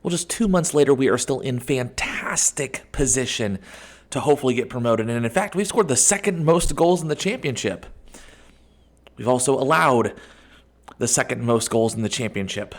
Well, just 2 months later, we are still in fantastic position to hopefully get promoted. And in fact, we've scored the second most goals in the championship. We've also allowed the second most goals in the championship.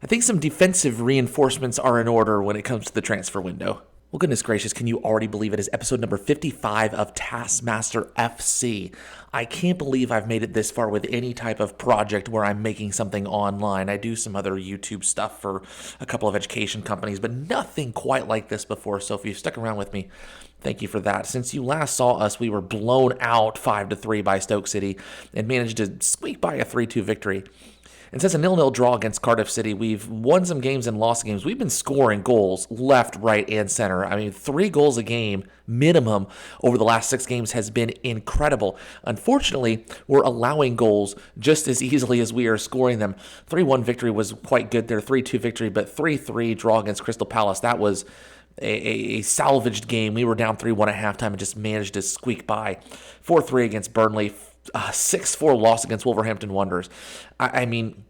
I think some defensive reinforcements are in order when it comes to the transfer window. Well, goodness gracious, can you already believe it is episode number 55 of Taskmaster FC? I can't believe I've made it this far with any type of project where I'm making something online. I do some other YouTube stuff for a couple of education companies, but nothing quite like this before. So if you've stuck around with me, thank you for that. Since you last saw us, we were blown out 5-3 by Stoke City and managed to squeak by a 3-2 victory. And since a 0-0 draw against Cardiff City, we've won some games and lost games. We've been scoring goals left, right, and center. I mean, 3 goals a game minimum over the last 6 games has been incredible. Unfortunately, we're allowing goals just as easily as we are scoring them. 3-1 victory was quite good there, 3-2 victory, but 3-3 draw against Crystal Palace, that was a salvaged game. We were down 3-1 at halftime and just managed to squeak by. 4-3 against Burnley. 6-4 loss against Wolverhampton Wanderers. I mean,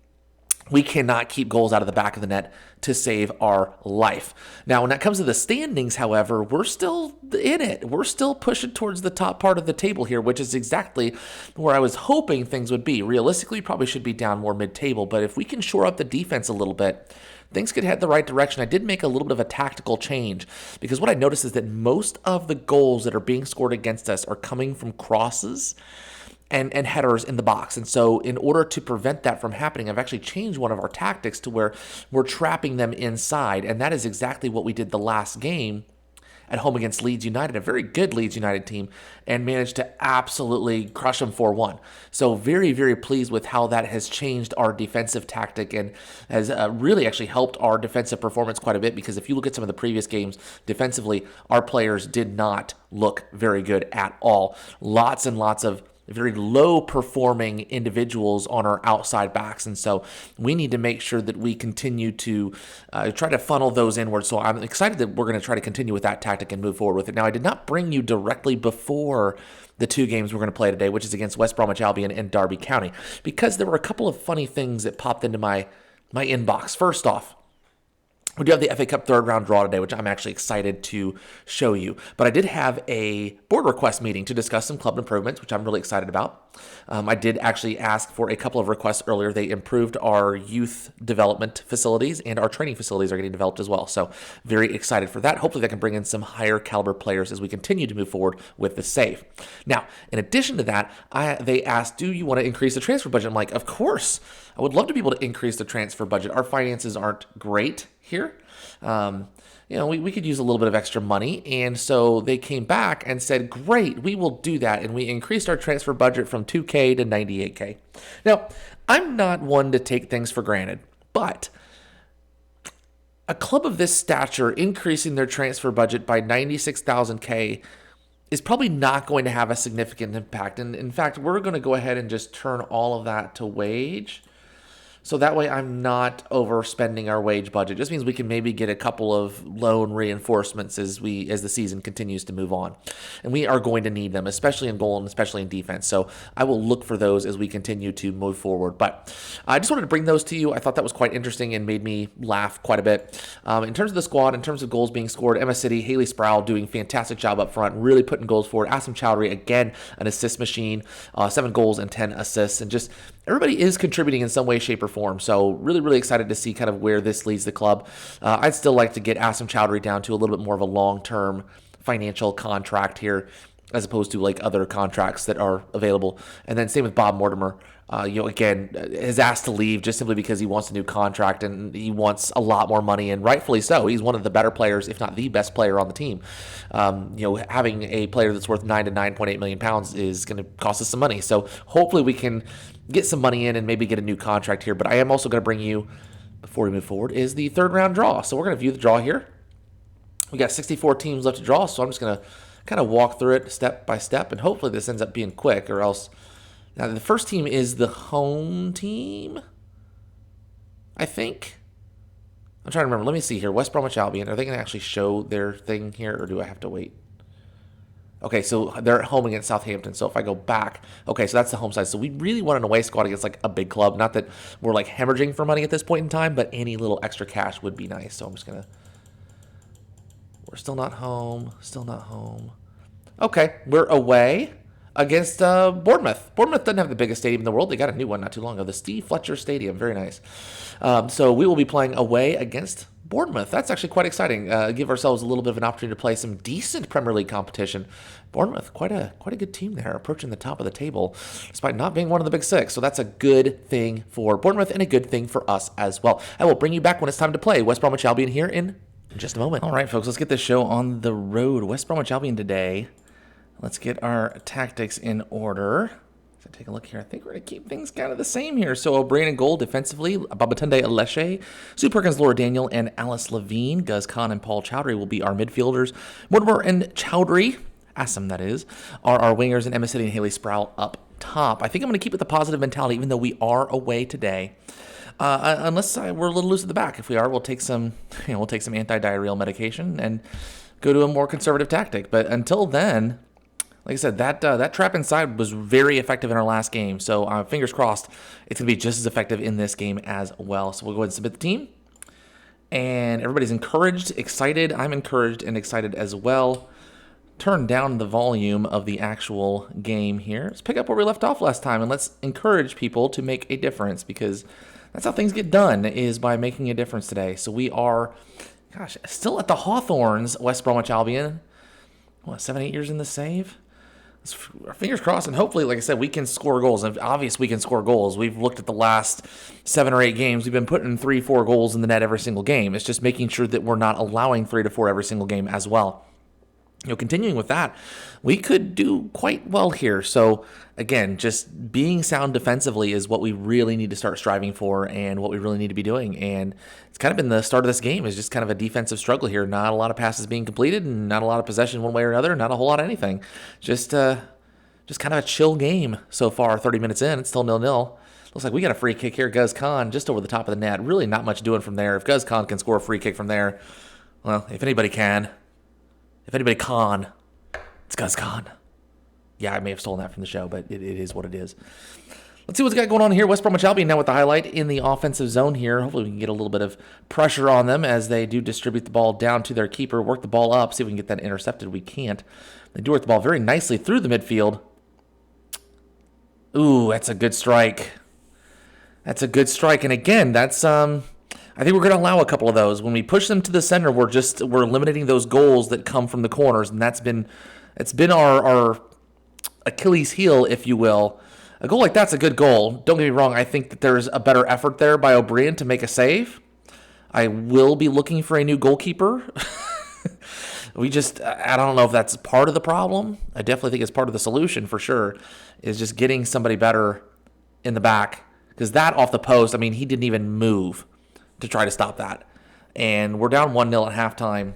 we cannot keep goals out of the back of the net to save our life. Now, when that comes to the standings, however, we're still in it. We're still pushing towards the top part of the table here, which is exactly where I was hoping things would be. Realistically, we probably should be down more mid-table, but if we can shore up the defense a little bit, things could head the right direction. I did make a little bit of a tactical change because what I noticed is that most of the goals that are being scored against us are coming from crosses and headers in the box. And so in order to prevent that from happening, I've actually changed one of our tactics to where we're trapping them inside. And that is exactly what we did the last game at home against Leeds United, a very good Leeds United team, and managed to absolutely crush them 4-1. So very, very pleased with how that has changed our defensive tactic and has really actually helped our defensive performance quite a bit, because if you look at some of the previous games defensively, our players did not look very good at all. Lots and lots of very low-performing individuals on our outside backs, and so we need to make sure that we continue to try to funnel those inwards. So I'm excited that we're going to try to continue with that tactic and move forward with it. Now, I did not bring you directly before the 2 games we're going to play today, which is against West Bromwich Albion and Derby County, because there were a couple of funny things that popped into my inbox. First off, we do have the FA Cup third round draw today, which I'm actually excited to show you. But I did have a board request meeting to discuss some club improvements, which I'm really excited about. I did actually ask for a couple of requests earlier. They improved our youth development facilities, and our training facilities are getting developed as well. So very excited for that. Hopefully that can bring in some higher caliber players as we continue to move forward with the save. Now, in addition to that, they asked, do you want to increase the transfer budget? I'm like, of course. I would love to be able to increase the transfer budget. Our finances aren't great here. We could use a little bit of extra money. And so they came back and said, great, we will do that. And we increased our transfer budget from 2K to 98K. Now, I'm not one to take things for granted, but a club of this stature increasing their transfer budget by 96,000K is probably not going to have a significant impact. And in fact, we're going to go ahead and just turn all of that to wage. So that way I'm not overspending our wage budget. It just means we can maybe get a couple of loan reinforcements as the season continues to move on. And we are going to need them, especially in goal and especially in defense. So I will look for those as we continue to move forward. But I just wanted to bring those to you. I thought that was quite interesting and made me laugh quite a bit. In terms of the squad, in terms of goals being scored, Emma City, Haley Sproul doing fantastic job up front, really putting goals forward. Asim Chowdhury, again, an assist machine, 7 goals and 10 assists. And just everybody is contributing in some way, shape, or form. So really, really excited to see kind of where this leads the club. I'd still like to get Asim Chowdhury down to a little bit more of a long-term financial contract here, as opposed to like other contracts that are available. And then same with Bob Mortimer. Again, is asked to leave just simply because he wants a new contract and he wants a lot more money, and rightfully so. He's one of the better players, if not the best player on the team. Having a player that's worth £9 to £9.8 million is going to cost us some money. So hopefully we can get some money in and maybe get a new contract here. But I am also going to bring you, before we move forward, is the third round draw. So we're going to view the draw here. We got 64 teams left to draw, so I'm just going to kind of walk through it step by step, and hopefully this ends up being quick, or else. Now, the first team is the home team, I think. I'm trying to remember. Let me see here. West Bromwich Albion. Are they going to actually show their thing here, or do I have to wait? Okay, so they're at home against Southampton. So if I go back, okay, so that's the home side. So we really want an away squad against like a big club. Not that we're like hemorrhaging for money at this point in time, but any little extra cash would be nice. So I'm just gonna. We're still not home. Still not home. Okay, we're away against Bournemouth. Bournemouth doesn't have the biggest stadium in the world. They got a new one not too long ago, the Steve Fletcher Stadium. Very nice. So we will be playing away against Bournemouth. That's actually quite exciting. Give ourselves a little bit of an opportunity to play some decent Premier League competition. Bournemouth, quite a good team there, approaching the top of the table, despite not being one of the big six. So that's a good thing for Bournemouth and a good thing for us as well. I will bring you back when it's time to play West Bromwich Albion here in just a moment. All right, folks, let's get this show on the road. West Bromwich Albion today. Let's get our tactics in order. So take a look here. I think we're going to keep things kind of the same here. So O'Brien in goal defensively. Babatunde Aleshe, Sue Perkins, Laura Daniel, and Alice Levine. Guz Khan and Paul Chowdhury will be our midfielders. Mortimer and Chowdhury, Assam that is, are our wingers, and Emma City and Haley Sproul up top. I think I'm going to keep with the positive mentality, even though we are away today. Unless we're a little loose at the back. If we are, we'll take some, we'll take some anti-diarrheal medication and go to a more conservative tactic. But until then, like I said, that trap inside was very effective in our last game. So fingers crossed, it's going to be just as effective in this game as well. So we'll go ahead and submit the team. And everybody's encouraged, excited. I'm encouraged and excited as well. Turn down the volume of the actual game here. Let's pick up where we left off last time, and let's encourage people to make a difference, because that's how things get done, is by making a difference today. So we are, gosh, still at the Hawthorns, West Bromwich Albion. What, 7-8 years in the save? Our fingers crossed, and hopefully, like I said, we can score goals. And obviously, we can score goals. We've looked at the last 7 or 8 games. We've been putting 3-4 goals in the net every single game. It's just making sure that we're not allowing 3 to 4 every single game as well. Continuing with that, we could do quite well here. So, again, just being sound defensively is what we really need to start striving for and what we really need to be doing. And it's kind of been the start of this game is just kind of a defensive struggle here. Not a lot of passes being completed and not a lot of possession one way or another. Not a whole lot of anything. Just kind of a chill game so far. 30 minutes in, it's still 0-0. Looks like we got a free kick here. Guz Khan just over the top of the net. Really not much doing from there. If Guz Khan can score a free kick from there, well, if anybody can. If anybody can, it's Guz Khan. Yeah, I may have stolen that from the show, but it is what it is. Let's see what's got going on here. West Bromwich Albion now with the highlight in the offensive zone here. Hopefully we can get a little bit of pressure on them as they do distribute the ball down to their keeper, work the ball up, see if we can get that intercepted. We can't. They do work the ball very nicely through the midfield. Ooh, that's a good strike. That's a good strike. And again, that's I think we're going to allow a couple of those. When we push them to the center, we're eliminating those goals that come from the corners, and it's been our Achilles heel, if you will. A goal like that's a good goal. Don't get me wrong. I think that there's a better effort there by O'Brien to make a save. I will be looking for a new goalkeeper. I don't know if that's part of the problem. I definitely think it's part of the solution for sure, is just getting somebody better in the back. Because that off the post, I mean, he didn't even move to try to stop that. And we're down 1-0 at halftime.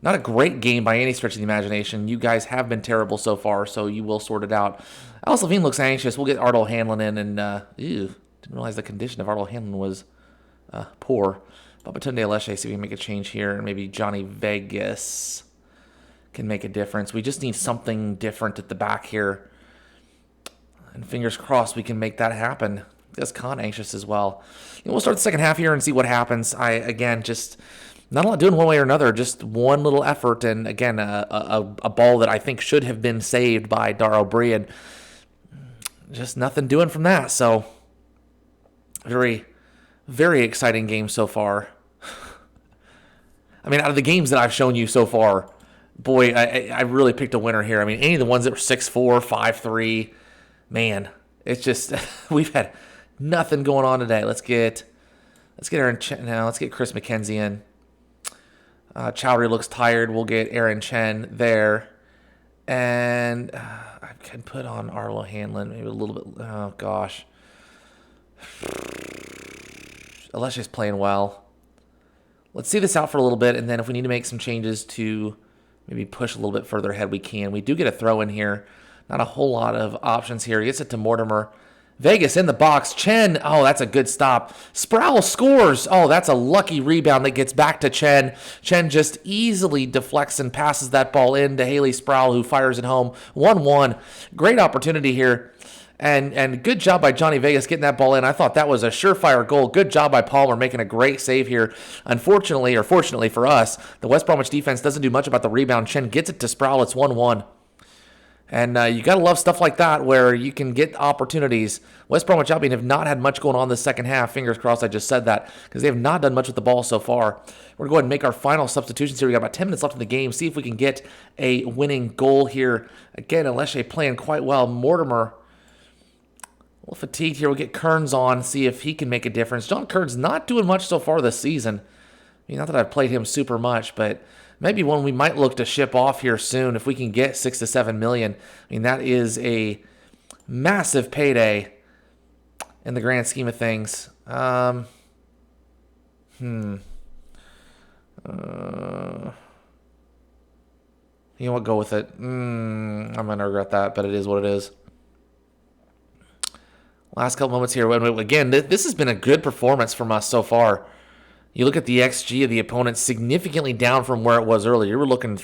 Not a great game by any stretch of the imagination. You guys have been terrible so far, so you will sort it out. Alice Levine looks anxious. We'll get Ardal Hanlon in, and didn't realize the condition of Ardal Hanlon was poor. Babatunde Aleshe, see if we can make a change here, and maybe Johnny Vegas can make a difference. We just need something different at the back here. And fingers crossed we can make that happen. Guz Khan anxious as well. We'll start the second half here and see what happens. Just not a lot doing one way or another. Just one little effort, and again, a ball that I think should have been saved by Dara O'Brien. Just nothing doing from that. So, very, very exciting game so far. I mean, out of the games that I've shown you so far, boy, I really picked a winner here. I mean, any of the ones that were 6-4, 5-3, man, it's just we've had nothing going on today. Let's get Aaron Chen now. Let's get Chris McKenzie in. Chowdhury looks tired. We'll get Aaron Chen there. And I can put on Arlo Hanlon maybe a little bit. Oh, gosh. Aleshia's playing well. Let's see this out for a little bit, and then if we need to make some changes to maybe push a little bit further ahead, we can. We do get a throw in here. Not a whole lot of options here. He gets it to Mortimer. Vegas in the box. Chen, oh, that's a good stop. Sproul scores. Oh, that's a lucky rebound that gets back to Chen. Chen just easily deflects and passes that ball in to Haley Sproul, who fires it home. 1-1. Great opportunity here. And good job by Johnny Vegas getting that ball in. I thought that was a surefire goal. Good job by Palmer making a great save here. Unfortunately, or fortunately for us, the West Bromwich defense doesn't do much about the rebound. Chen gets it to Sproul. It's 1-1. And you got to love stuff like that where you can get opportunities. West Bromwich Albion have not had much going on this second half. Fingers crossed I just said that because they have not done much with the ball so far. We're going to go ahead and make our final substitutions here. We got about 10 minutes left in the game. See if we can get a winning goal here. Again, Aleshe playing quite well. Mortimer, a little fatigued here. We'll get Kearns on, see if he can make a difference. John Kearns not doing much so far this season. I mean, not that I've played him super much, but maybe one we might look to ship off here soon if we can get 6 to 7 million. I mean, that is a massive payday in the grand scheme of things. You know what? Go with it. I'm going to regret that, but it is what it is. Last couple moments here. Again, this has been a good performance from us so far. You look at the XG of the opponent, significantly down from where it was earlier. We're looking 2,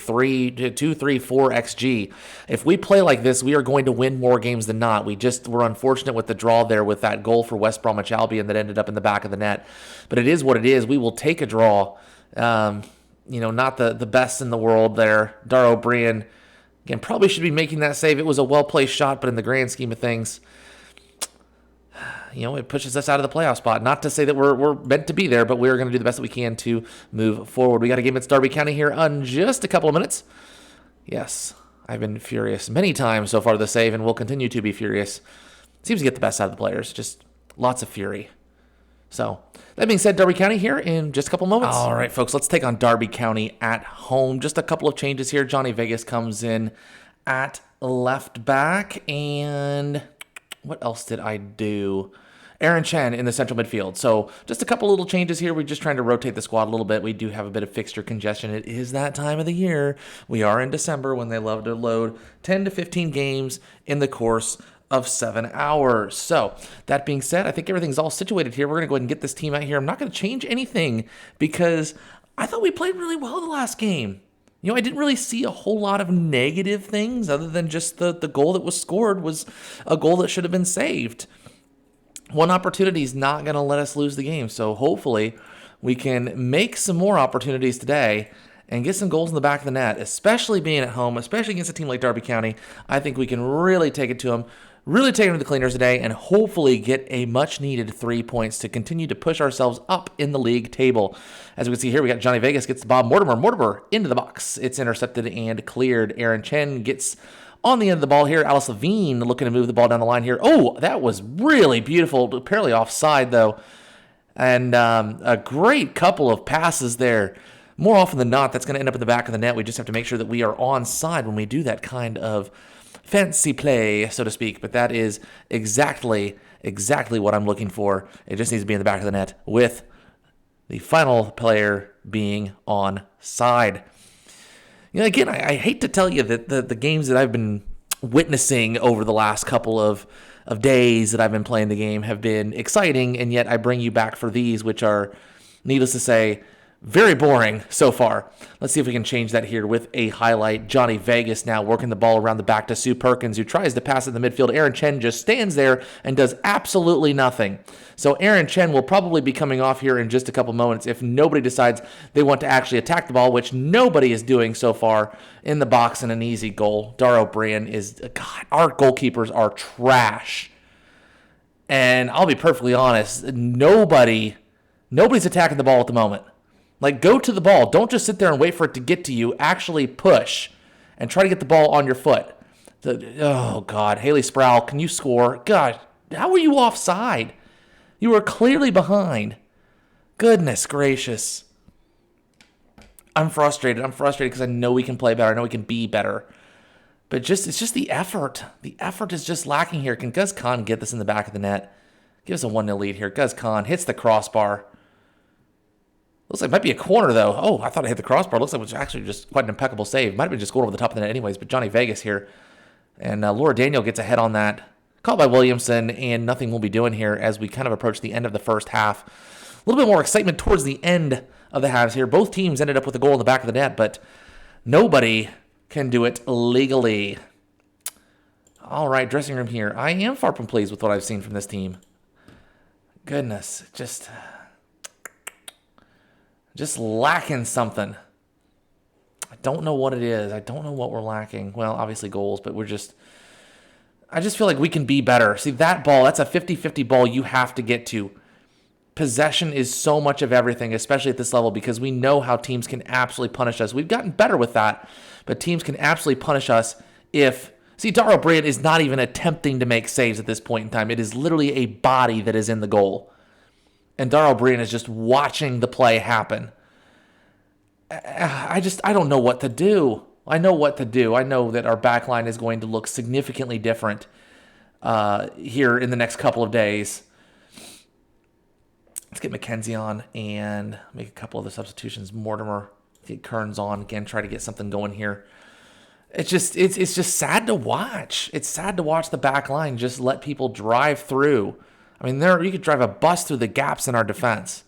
3, 4 XG. If we play like this, we are going to win more games than not. We just were unfortunate with the draw there with that goal for West Bromwich Albion that ended up in the back of the net. But it is what it is. We will take a draw. Not the best in the world there. Dar O'Brien, again, probably should be making that save. It was a well-placed shot, but in the grand scheme of things, it pushes us out of the playoff spot. Not to say that we're meant to be there, but we're going to do the best that we can to move forward. We got a game against Derby County here in just a couple of minutes. Yes, I've been furious many times so far this save, and will continue to be furious. Seems to get the best out of the players. Just lots of fury. So, that being said, Derby County here in just a couple moments. All right, folks, let's take on Derby County at home. Just a couple of changes here. Johnny Vegas comes in at left back, and what else did I do? Aaron Chen in the central midfield. So just a couple little changes here. We're just trying to rotate the squad a little bit. We do have a bit of fixture congestion. It is that time of the year. We are in December when they love to load 10 to 15 games in the course of 7 hours. So that being said, I think everything's all situated here. We're going to go ahead and get this team out here. I'm not going to change anything because I thought we played really well the last game. I didn't really see a whole lot of negative things other than just the goal that was scored was a goal that should have been saved. One opportunity is not going to let us lose the game, so hopefully we can make some more opportunities today and get some goals in the back of the net, especially being at home, especially against a team like Derby County. I think we can really take it to them, really take them to the cleaners today, and hopefully get a much-needed 3 points to continue to push ourselves up in the league table. As we can see here, we got Johnny Vegas gets the ball. Mortimer into the box. It's intercepted and cleared. Aaron Chen gets on the end of the ball here. Alice Levine looking to move the ball down the line here. Oh, that was really beautiful. Apparently offside, though. And a great couple of passes there. More often than not, that's going to end up in the back of the net. We just have to make sure that we are onside when we do that kind of fancy play, so to speak. But that is exactly what I'm looking for. It just needs to be in the back of the net with the final player being onside. Again, I hate to tell you that the games that I've been witnessing over the last couple of days that I've been playing the game have been exciting, and yet I bring you back for these, which are, needless to say, very boring so far. Let's see if we can change that here with a highlight. Johnny Vegas now working the ball around the back to Sue Perkins, who tries to pass in the midfield. Aaron Chen just stands there and does absolutely nothing. So Aaron Chen will probably be coming off here in just a couple moments if nobody decides they want to actually attack the ball, which nobody is doing so far in the box, and an easy goal. Dar O'Brien is, God, our goalkeepers are trash. And I'll be perfectly honest, nobody's attacking the ball at the moment. Like, go to the ball. Don't just sit there and wait for it to get to you. Actually push and try to get the ball on your foot. Oh, God. Haley Sproul, can you score? God, how were you offside? You were clearly behind. Goodness gracious. I'm frustrated. Because I know we can play better. I know we can be better. But it's just the effort. The effort is just lacking here. Can Guz Khan get this in the back of the net? Give us a 1-0 lead here. Guz Khan hits the crossbar. Looks like it might be a corner, though. Oh, I thought it hit the crossbar. Looks like it was actually just quite an impeccable save. Might have been just going over the top of the net anyways, but Johnny Vegas here. And Laura Daniel gets ahead on that. Caught by Williamson, and nothing we'll be doing here as we kind of approach the end of the first half. A little bit more excitement towards the end of the halves here. Both teams ended up with a goal in the back of the net, but nobody can do it legally. All right, dressing room here. I am far from pleased with what I've seen from this team. Goodness, just lacking something. I don't know what it is. I don't know what we're lacking. Well, obviously goals, but I just feel like we can be better. See, that ball, that's a 50-50 ball you have to get to. Possession is so much of everything, especially at this level, because we know how teams can absolutely punish us. We've gotten better with that, but teams can absolutely punish us if... See, Darrell Brand is not even attempting to make saves at this point in time. It is literally a body that is in the goal. And Darrell Brand is just watching the play happen. I don't know what to do. I know what to do. I know that our back line is going to look significantly different here in the next couple of days. Let's get McKenzie on and make a couple of the substitutions. Mortimer, get Kearns on again, try to get something going here. It's just sad to watch. It's sad to watch the back line just let people drive through. I mean, you could drive a bus through the gaps in our defense.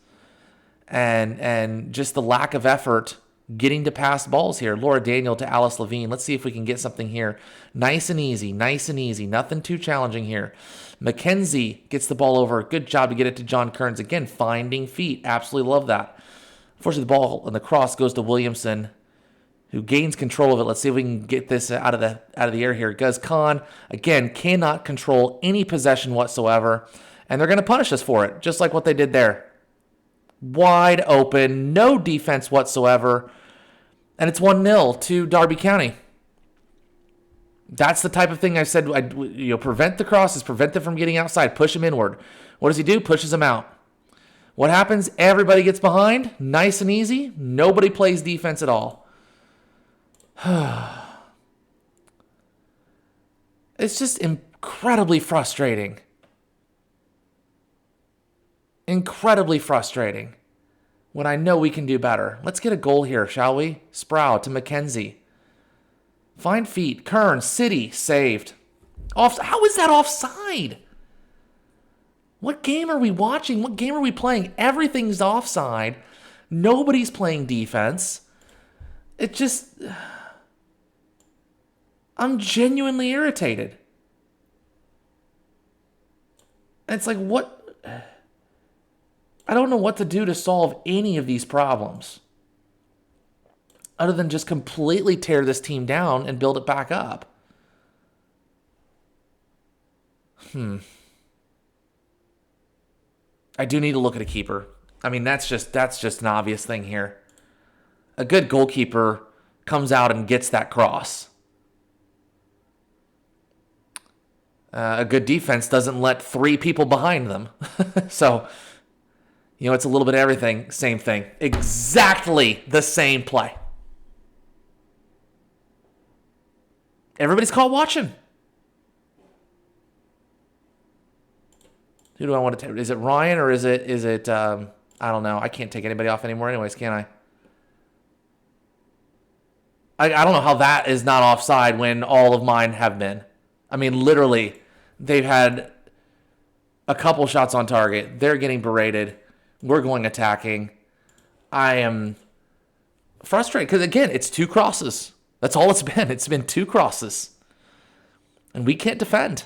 And just the lack of effort getting to pass balls here. Laura Daniel to Alice Levine. Let's see if we can get something here. Nice and easy. Nothing too challenging here. McKenzie gets the ball over. Good job to get it to John Kearns. Again, finding feet. Absolutely love that. Unfortunately, the ball and the cross goes to Williamson, who gains control of it. Let's see if we can get this out of the air here. Guz Khan, again, cannot control any possession whatsoever. And they're going to punish us for it, just like what they did there. Wide open, no defense whatsoever. And it's 1-0 to Derby County. That's the type of thing I said, prevent the crosses, prevent them from getting outside, push them inward. What does he do? Pushes them out. What happens? Everybody gets behind, nice and easy. Nobody plays defense at all. It's just incredibly frustrating. Incredibly frustrating when I know we can do better. Let's get a goal here, shall we? Sprout to McKenzie. Find feet. Kearns, City, saved. How is that offside? What game are we watching? What game are we playing? Everything's offside. Nobody's playing defense. It just... I'm genuinely irritated. It's like, what... I don't know what to do to solve any of these problems other than just completely tear this team down and build it back up. I do need to look at a keeper. I mean, that's just an obvious thing here. A good goalkeeper comes out and gets that cross. A good defense doesn't let 3 people behind them. So... it's a little bit of everything. Same thing. Exactly the same play. Everybody's caught watching. Who do I want to take? Is it Ryan or is it I don't know. I can't take anybody off anymore anyways, can I? I don't know how that is not offside when all of mine have been. I mean, literally, they've had a couple shots on target. They're getting berated. We're going attacking. I am frustrated because, again, it's 2 crosses. That's all it's been. It's been 2 crosses. And we can't defend.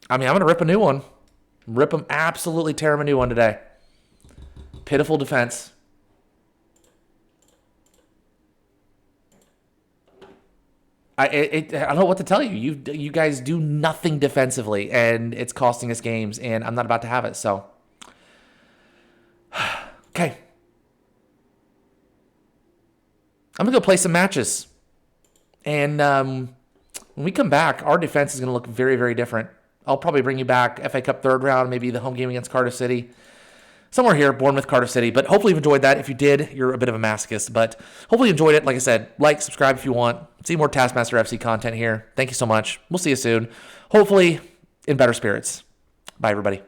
I mean, I'm going to rip a new one. Rip them, absolutely tear them a new one today. Pitiful defense. I don't know what to tell you. You guys do nothing defensively, and it's costing us games, and I'm not about to have it. So, okay, I'm gonna go play some matches, and when we come back, our defense is gonna look very, very different. I'll probably bring you back FA Cup 3rd round, maybe the home game against Cardiff City. Somewhere here, Bournemouth, Cardiff City. But hopefully you've enjoyed that. If you did, you're a bit of a masochist. But hopefully you enjoyed it. Like I said, subscribe if you want. See more Taskmaster FC content here. Thank you so much. We'll see you soon. Hopefully in better spirits. Bye, everybody.